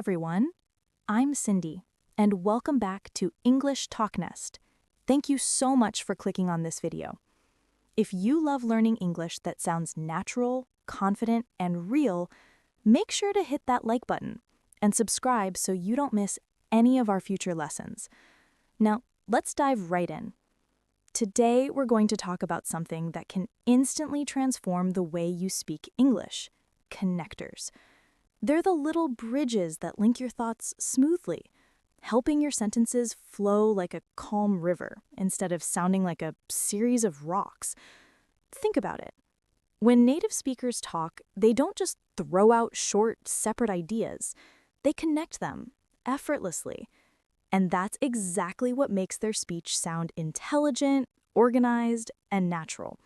everyone. I'm Cindy, and welcome back to English TalkNest. Thank you so much for clicking on this video. If you love learning English that sounds natural, confident, and real, make sure to hit that like button and subscribe so you don't miss any of our future lessons. Now, let's dive right in. Today, we're going to talk about something that can instantly transform the way you speak English: connectors. They're the little bridges that link your thoughts smoothly, helping your sentences flow like a calm river instead of sounding like a series of rocks. Think about it. When native speakers talk, they don't just throw out short, separate ideas. They connect them effortlessly. And that's exactly what makes their speech sound intelligent, organized, and natural.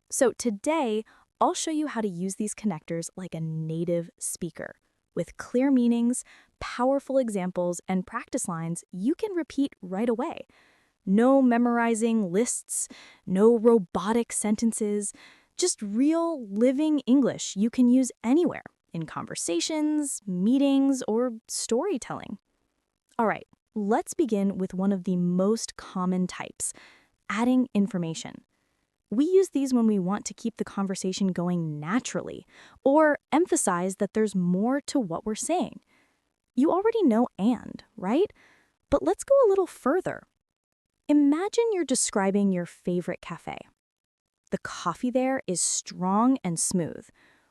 So today, I'll show you how to use these connectors like a native speaker. With clear meanings, powerful examples, and practice lines you can repeat right away. No memorizing lists, no robotic sentences, just real, living English you can use anywhere, in conversations, meetings, or storytelling. All right, let's begin with one of the most common types: adding information. We use these when we want to keep the conversation going naturally or emphasize that there's more to what we're saying. You already know "and," right? But let's go a little further. Imagine you're describing your favorite cafe. The coffee there is strong and smooth.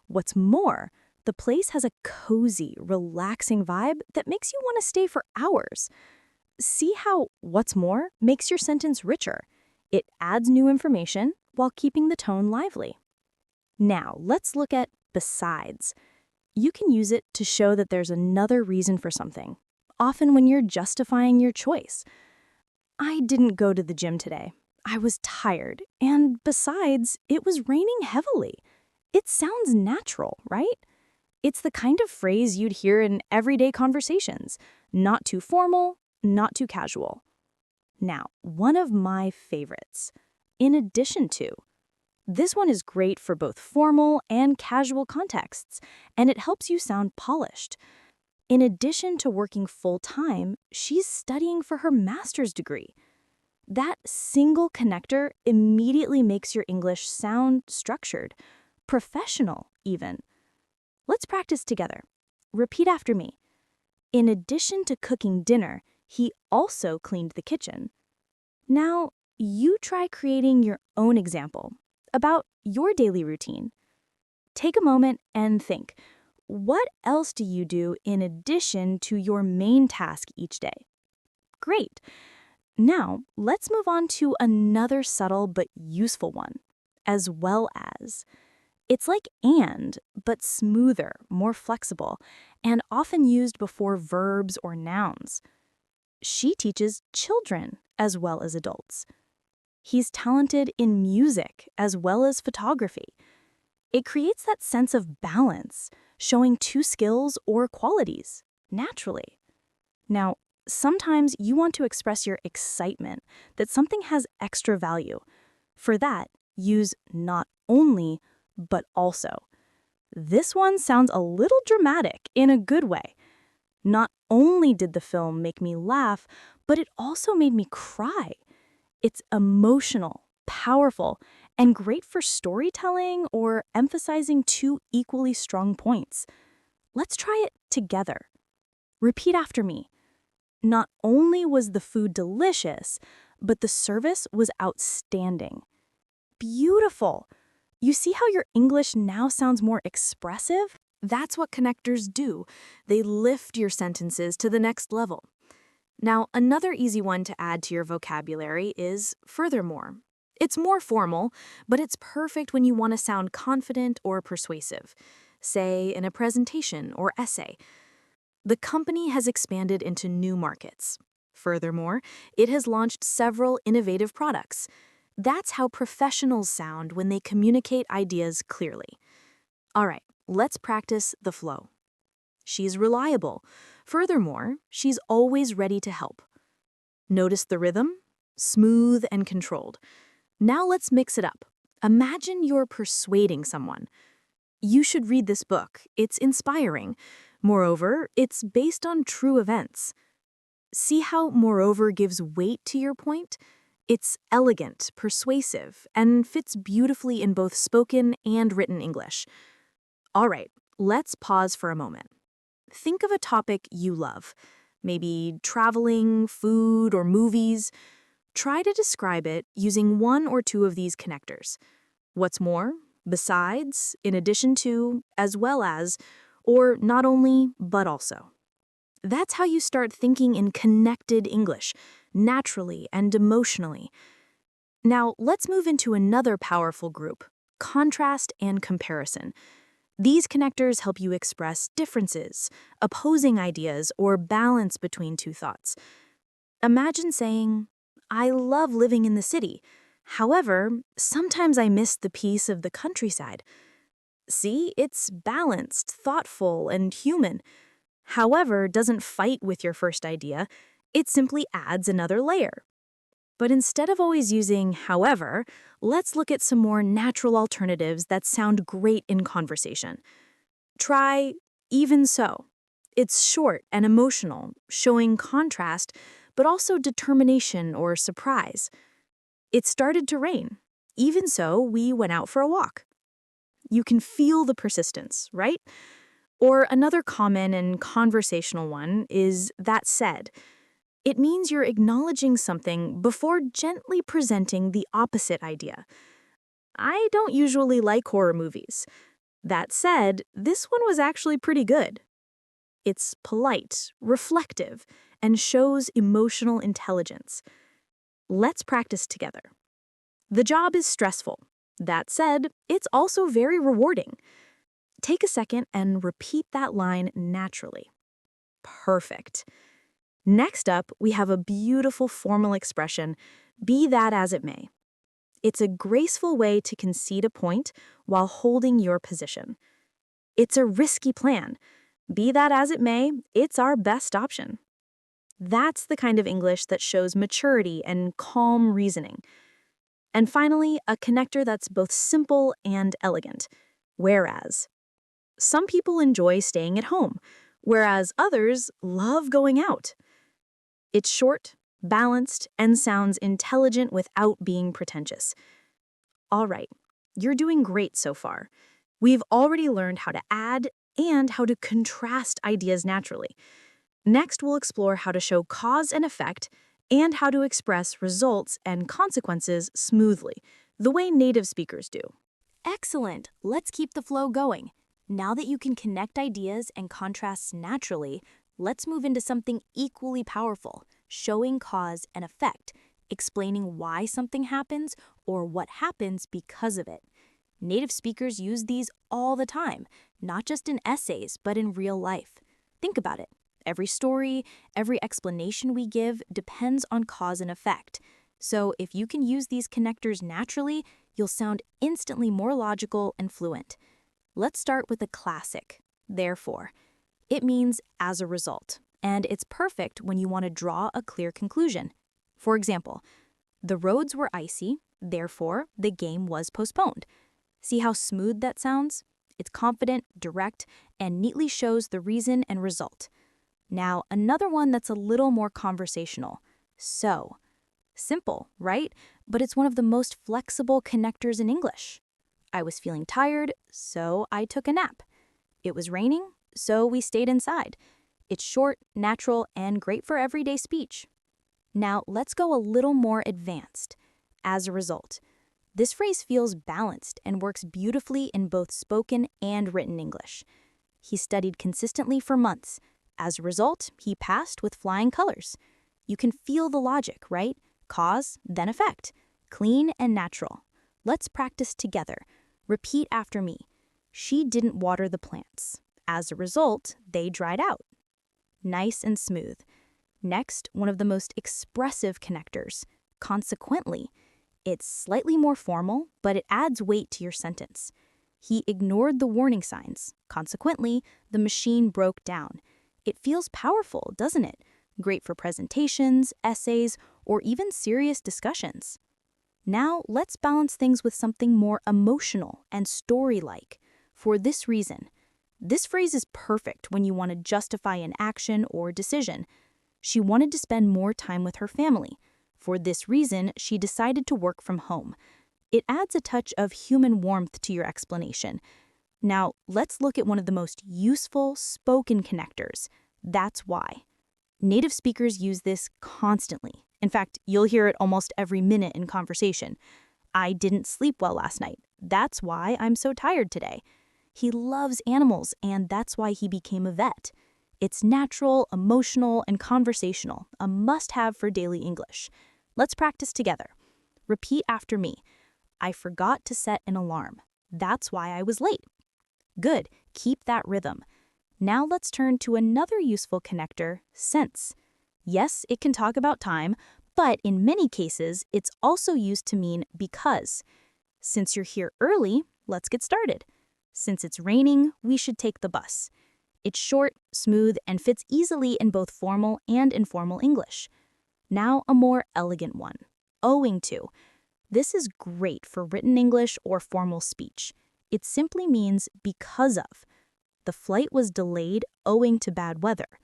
What's more, the place has a cozy, relaxing vibe that makes you want to stay for hours. See how "what's more" makes your sentence richer. It adds new information while keeping the tone lively. Now, let's look at besides. You can use it to show that there's another reason for something, often when you're justifying your choice. I didn't go to the gym today. I was tired, and besides, it was raining heavily. It sounds natural, right? It's the kind of phrase you'd hear in everyday conversations, not too formal, not too casual. Now, one of my favorites: in addition to. This one is great for both formal and casual contexts, and it helps you sound polished. In addition to working full-time, she's studying for her master's degree. That single connector immediately makes your English sound structured, professional even. Let's practice together. Repeat after me. In addition to cooking dinner, he also cleaned the kitchen. Now, you try creating your own example about your daily routine. Take a moment and think, what else do you do in addition to your main task each day? Great. Now, let's move on to another subtle but useful one: as well as. It's like "and," but smoother, more flexible, and often used before verbs or nouns. She teaches children as well as adults. He's talented in music as well as photography. It creates that sense of balance, showing two skills or qualities naturally. Now, sometimes you want to express your excitement that something has extra value. For that, use not only, but also. This one sounds a little dramatic in a good way. Not only did the film make me laugh, but it also made me cry. It's emotional, powerful, and great for storytelling or emphasizing two equally strong points. Let's try it together. Repeat after me. Not only was the food delicious, but the service was outstanding. Beautiful! You see how your English now sounds more expressive? That's what connectors do. They lift your sentences to the next level. Now, another easy one to add to your vocabulary is furthermore. It's more formal, but it's perfect when you want to sound confident or persuasive, say in a presentation or essay. The company has expanded into new markets. Furthermore, it has launched several innovative products. That's how professionals sound when they communicate ideas clearly. All right, let's practice the flow. She's reliable. Furthermore, she's always ready to help. Notice the rhythm? Smooth and controlled. Now let's mix it up. Imagine you're persuading someone. You should read this book. It's inspiring. Moreover, it's based on true events. See how moreover gives weight to your point? It's elegant, persuasive, and fits beautifully in both spoken and written English. All right, let's pause for a moment. Think of a topic you love, maybe traveling, food, or movies. Try to describe it using one or two of these connectors. What's more, besides, in addition to, as well as, or not only, but also. That's how you start thinking in connected English, naturally and emotionally. Now, let's move into another powerful group, contrast and comparison. These connectors help you express differences, opposing ideas, or balance between two thoughts. Imagine saying, I love living in the city. However, sometimes I miss the peace of the countryside. See, it's balanced, thoughtful, and human. However, doesn't fight with your first idea, it simply adds another layer. But instead of always using however, let's look at some more natural alternatives that sound great in conversation. Try even so. It's short and emotional, showing contrast, but also determination or surprise. It started to rain. Even so, we went out for a walk. You can feel the persistence, right? Or another common and conversational one is that said. It means you're acknowledging something before gently presenting the opposite idea. I don't usually like horror movies. That said, this one was actually pretty good. It's polite, reflective, and shows emotional intelligence. Let's practice together. The job is stressful. That said, it's also very rewarding. Take a second and repeat that line naturally. Perfect. Next up, we have a beautiful formal expression, be that as it may. It's a graceful way to concede a point while holding your position. It's a risky plan. Be that as it may, it's our best option. That's the kind of English that shows maturity and calm reasoning. And finally, a connector that's both simple and elegant. Whereas. Some people enjoy staying at home, whereas others love going out. It's short, balanced, and sounds intelligent without being pretentious. All right, you're doing great so far. We've already learned how to add and how to contrast ideas naturally. Next, we'll explore how to show cause and effect and how to express results and consequences smoothly, the way native speakers do. Excellent. Let's keep the flow going. Now that you can connect ideas and contrasts naturally, let's move into something equally powerful, showing cause and effect, explaining why something happens or what happens because of it. Native speakers use these all the time, not just in essays, but in real life. Think about it. Every story, every explanation we give depends on cause and effect. So if you can use these connectors naturally, you'll sound instantly more logical and fluent. Let's start with a classic, therefore. It means as a result, and it's perfect when you want to draw a clear conclusion. For example, the roads were icy, therefore the game was postponed. See how smooth that sounds? It's confident, direct, and neatly shows the reason and result. Now, another one that's a little more conversational. So. Simple, right? But it's one of the most flexible connectors in English. I was feeling tired, so I took a nap. It was raining, so we stayed inside. It's short, natural, and great for everyday speech. Now, let's go a little more advanced. As a result, this phrase feels balanced and works beautifully in both spoken and written English. He studied consistently for months. As a result, he passed with flying colors. You can feel the logic, right? Cause, then effect. Clean and natural. Let's practice together. Repeat after me. She didn't water the plants. As a result, they dried out. Nice and smooth. Next, one of the most expressive connectors, consequently. It's slightly more formal, but it adds weight to your sentence. He ignored the warning signs. Consequently, the machine broke down. It feels powerful, doesn't it? Great for presentations, essays, or even serious discussions. Now, let's balance things with something more emotional and story-like. For this reason, This phrase is perfect when you want to justify an action or decision. She wanted to spend more time with her family. For this reason, she decided to work from home. It adds a touch of human warmth to your explanation. Now, let's look at one of the most useful spoken connectors. That's why. Native speakers use this constantly. In fact, you'll hear it almost every minute in conversation. I didn't sleep well last night. That's why I'm so tired today. He loves animals, and that's why he became a vet. It's natural, emotional, and conversational, a must-have for daily English. Let's practice together. Repeat after me. I forgot to set an alarm. That's why I was late. Good. Keep that rhythm. Now let's turn to another useful connector, since. Yes, it can talk about time, but in many cases, it's also used to mean because. Since you're here early, let's get started. Since it's raining, we should take the bus. It's short, smooth, and fits easily in both formal and informal English. Now a more elegant one, owing to. This is great for written English or formal speech. It simply means because of. The flight was delayed owing to bad weather.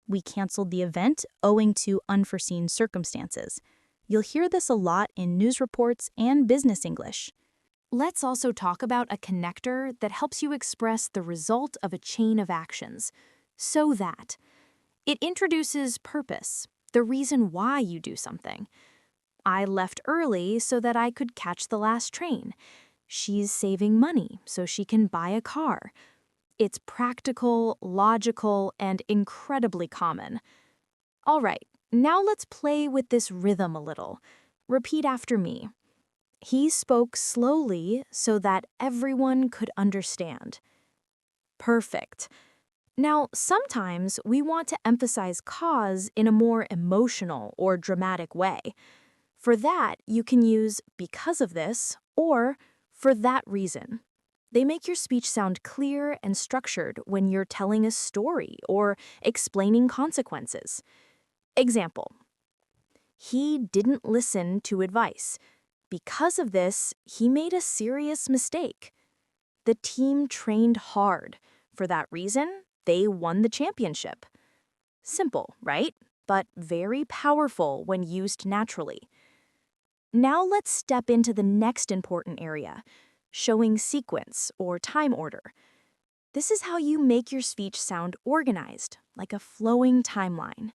We canceled the event owing to unforeseen circumstances. You'll hear this a lot in news reports and business English. Let's also talk about a connector that helps you express the result of a chain of actions. So that. It introduces purpose, the reason why you do something. I left early so that I could catch the last train. She's saving money so she can buy a car. It's practical, logical, and incredibly common. All right, now let's play with this rhythm a little. Repeat after me. He spoke slowly so that everyone could understand. Perfect. Now, sometimes we want to emphasize cause in a more emotional or dramatic way. For that, you can use because of this or for that reason. They make your speech sound clear and structured when you're telling a story or explaining consequences. Example. He didn't listen to advice. Because of this, he made a serious mistake. The team trained hard. For that reason, they won the championship. Simple, right? But very powerful when used naturally. Now let's step into the next important area, showing sequence or time order. This is how you make your speech sound organized, like a flowing timeline.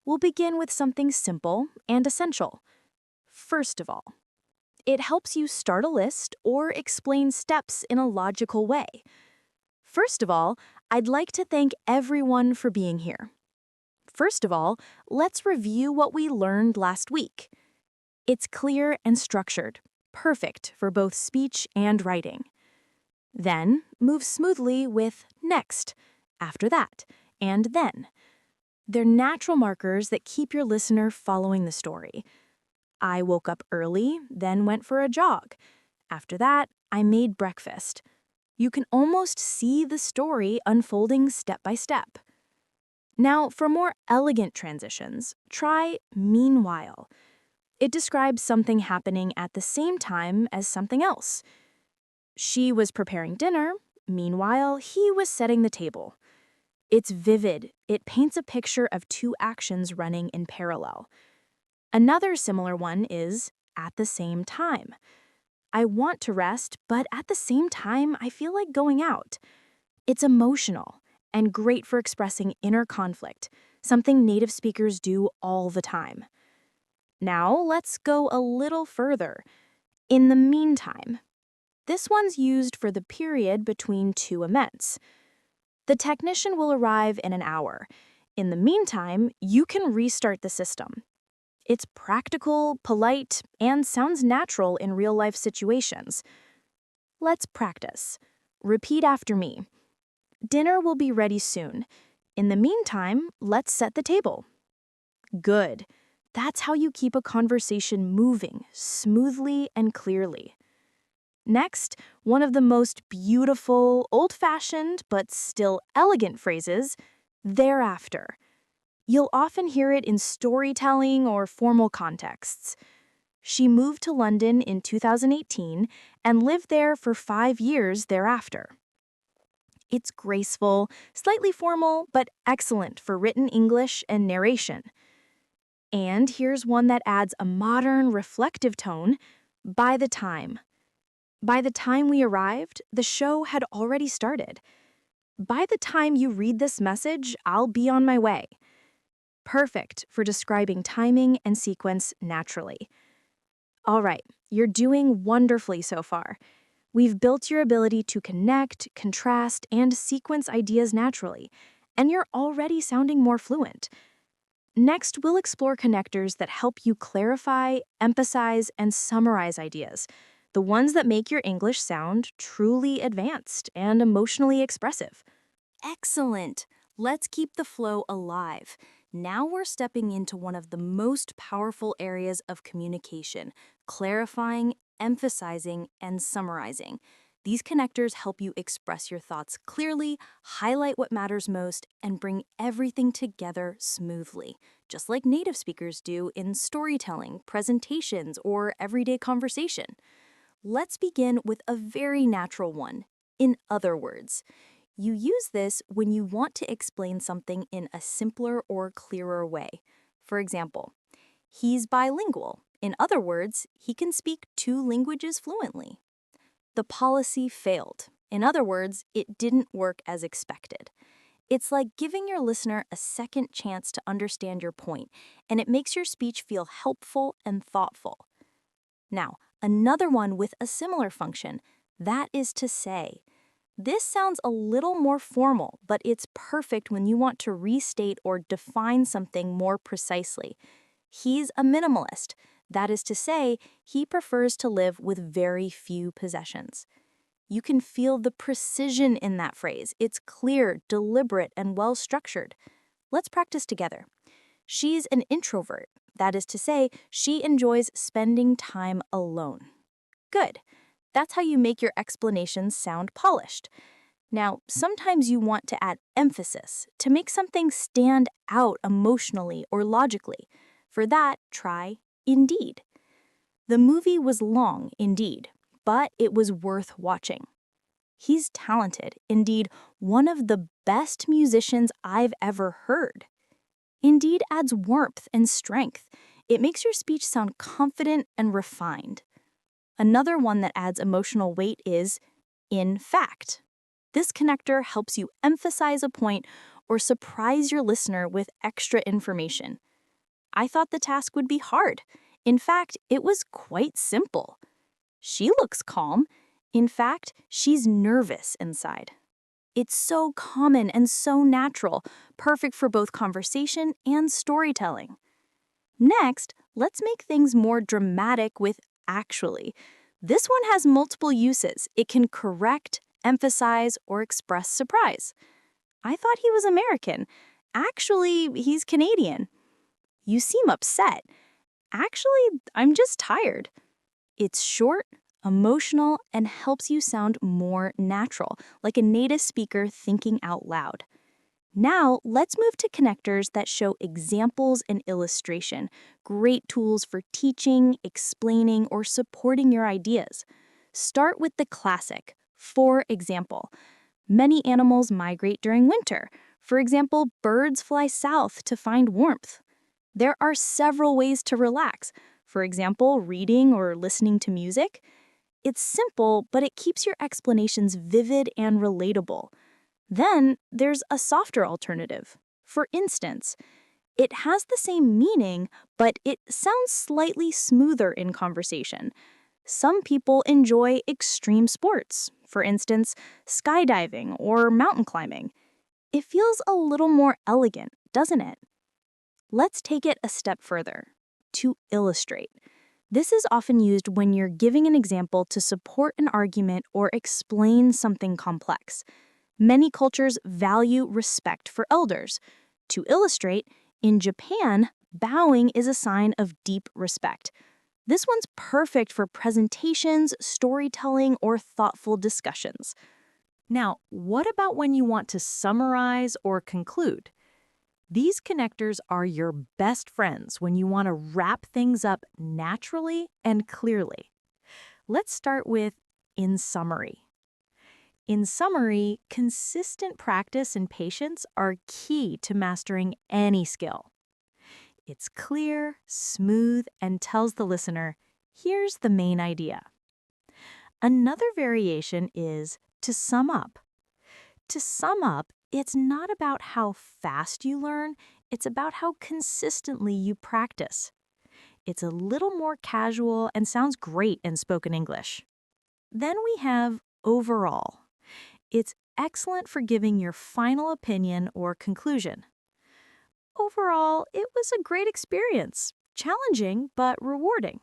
We'll begin with something simple and essential. First of all, it helps you start a list or explain steps in a logical way. First of all, I'd like to thank everyone for being here. First of all, let's review what we learned last week. It's clear and structured, perfect for both speech and writing. Then, move smoothly with next, after that, and then. They're natural markers that keep your listener following the story. I woke up early, then went for a jog. After that, I made breakfast. You can almost see the story unfolding step by step. Now, for more elegant transitions, try meanwhile. It describes something happening at the same time as something else. She was preparing dinner. Meanwhile, he was setting the table. It's vivid. It paints a picture of two actions running in parallel. Another similar one is at the same time. I want to rest, but at the same time, I feel like going out. It's emotional and great for expressing inner conflict, something native speakers do all the time. Now, let's go a little further. In the meantime. This one's used for the period between two events. The technician will arrive in an hour. In the meantime, you can restart the system. It's practical, polite, and sounds natural in real-life situations. Let's practice. Repeat after me. Dinner will be ready soon. In the meantime, let's set the table. Good. That's how you keep a conversation moving smoothly and clearly. Next, one of the most beautiful, old-fashioned, but still elegant phrases, thereafter. You'll often hear it in storytelling or formal contexts. She moved to London in 2018 and lived there for 5 years thereafter. It's graceful, slightly formal, but excellent for written English and narration. And here's one that adds a modern, reflective tone. By the time. By the time we arrived, the show had already started. By the time you read this message, I'll be on my way. Perfect for describing timing and sequence naturally. All right, you're doing wonderfully so far. We've built your ability to connect, contrast, and sequence ideas naturally, and you're already sounding more fluent. Next, we'll explore connectors that help you clarify, emphasize, and summarize ideas, the ones that make your English sound truly advanced and emotionally expressive. Excellent! Let's keep the flow alive. Now we're stepping into one of the most powerful areas of communication, clarifying, emphasizing, and summarizing. These connectors help you express your thoughts clearly, highlight what matters most, and bring everything together smoothly, just like native speakers do in storytelling, presentations, or everyday conversation. Let's begin with a very natural one. In other words, you use this when you want to explain something in a simpler or clearer way. For example, he's bilingual. In other words, he can speak 2 languages fluently. The policy failed. In other words, it didn't work as expected. It's like giving your listener a second chance to understand your point, and it makes your speech feel helpful and thoughtful. Now, another one with a similar function, that is to say. This sounds a little more formal, but it's perfect when you want to restate or define something more precisely. He's a minimalist. That is to say, he prefers to live with very few possessions. You can feel the precision in that phrase. It's clear, deliberate, and well-structured. Let's practice together. She's an introvert. That is to say, she enjoys spending time alone. Good. That's how you make your explanations sound polished. Now, sometimes you want to add emphasis to make something stand out emotionally or logically. For that, try indeed. The movie was long, indeed, but it was worth watching. He's talented, indeed, one of the best musicians I've ever heard. Indeed adds warmth and strength. It makes your speech sound confident and refined. Another one that adds emotional weight is in fact. This connector helps you emphasize a point or surprise your listener with extra information. I thought the task would be hard. In fact, it was quite simple. She looks calm. In fact, she's nervous inside. It's so common and so natural, perfect for both conversation and storytelling. Next, let's make things more dramatic with actually. This one has multiple uses. It can correct, emphasize, or express surprise. I thought he was American. Actually, he's Canadian. You seem upset. Actually, I'm just tired. It's short, emotional, and helps you sound more natural, like a native speaker thinking out loud. Now, let's move to connectors that show examples and illustration, great tools for teaching, explaining, or supporting your ideas. Start with the classic. For example, many animals migrate during winter. For example, birds fly south to find warmth. There are several ways to relax. For example, reading or listening to music. It's simple, but it keeps your explanations vivid and relatable. Then there's a softer alternative. For instance, it has the same meaning, but it sounds slightly smoother in conversation. Some people enjoy extreme sports, for instance, skydiving or mountain climbing. It feels a little more elegant, doesn't it? Let's take it a step further. To illustrate. This is often used when you're giving an example to support an argument or explain something complex. Many cultures value respect for elders. To illustrate, in Japan, bowing is a sign of deep respect. This one's perfect for presentations, storytelling, or thoughtful discussions. Now, what about when you want to summarize or conclude? These connectors are your best friends when you want to wrap things up naturally and clearly. Let's start with in summary. In summary, consistent practice and patience are key to mastering any skill. It's clear, smooth, and tells the listener, here's the main idea. Another variation is to sum up. To sum up, it's not about how fast you learn, it's about how consistently you practice. It's a little more casual and sounds great in spoken English. Then we have overall. It's excellent for giving your final opinion or conclusion. Overall, it was a great experience, challenging but rewarding.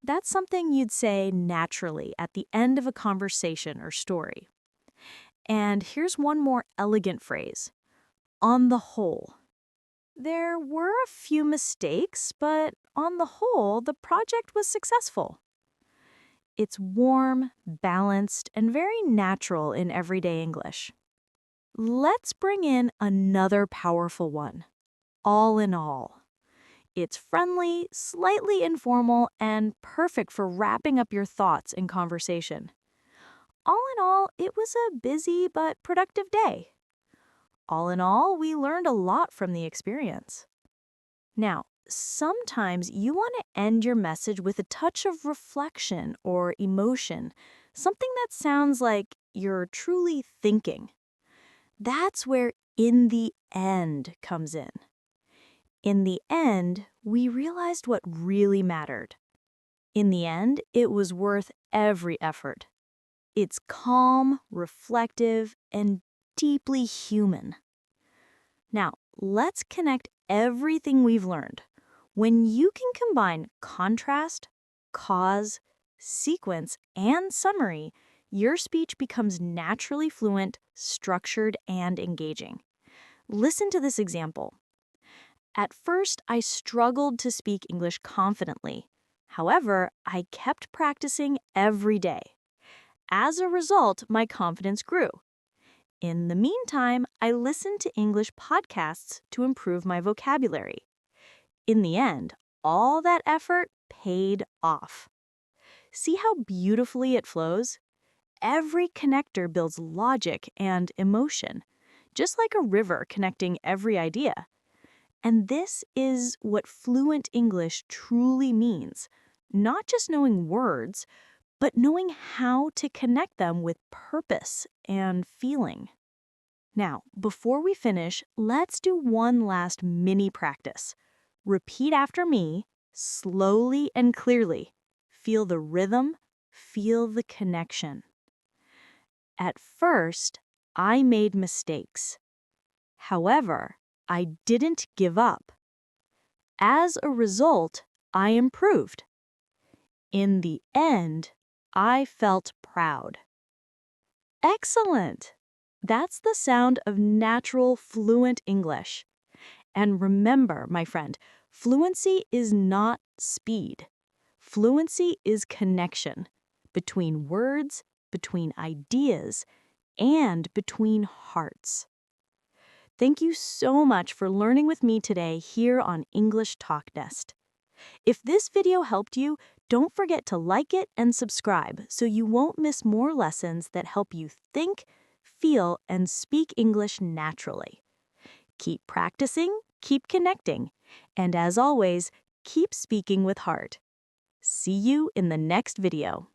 That's something you'd say naturally at the end of a conversation or story. And here's one more elegant phrase. On the whole. There were a few mistakes, but on the whole, the project was successful. It's warm, balanced, and very natural in everyday English. Let's bring in another powerful one. All in all. It's friendly, slightly informal, and perfect for wrapping up your thoughts in conversation. All in all, it was a busy but productive day. All in all, we learned a lot from the experience. Now, sometimes you want to end your message with a touch of reflection or emotion, something that sounds like you're truly thinking. That's where "in the end" comes in. In the end, we realized what really mattered. In the end, it was worth every effort. It's calm, reflective, and deeply human. Now, let's connect everything we've learned. When you can combine contrast, cause, sequence, and summary, your speech becomes naturally fluent, structured, and engaging. Listen to this example. At first, I struggled to speak English confidently. However, I kept practicing every day. As a result, my confidence grew. In the meantime, I listened to English podcasts to improve my vocabulary. In the end, all that effort paid off. See how beautifully it flows? Every connector builds logic and emotion, just like a river connecting every idea. And this is what fluent English truly means, not just knowing words, but knowing how to connect them with purpose and feeling. Now, before we finish, let's do one last mini practice. Repeat after me, slowly and clearly. Feel the rhythm, feel the connection. At first, I made mistakes. However, I didn't give up. As a result, I improved. In the end, I felt proud. Excellent! That's the sound of natural, fluent English. And remember, my friend, fluency is not speed. Fluency is connection between words, between ideas, and between hearts. Thank you so much for learning with me today here on English TalkNest. If this video helped you, don't forget to like it and subscribe so you won't miss more lessons that help you think, feel, and speak English naturally. Keep practicing, keep connecting, and as always, keep speaking with heart. See you in the next video.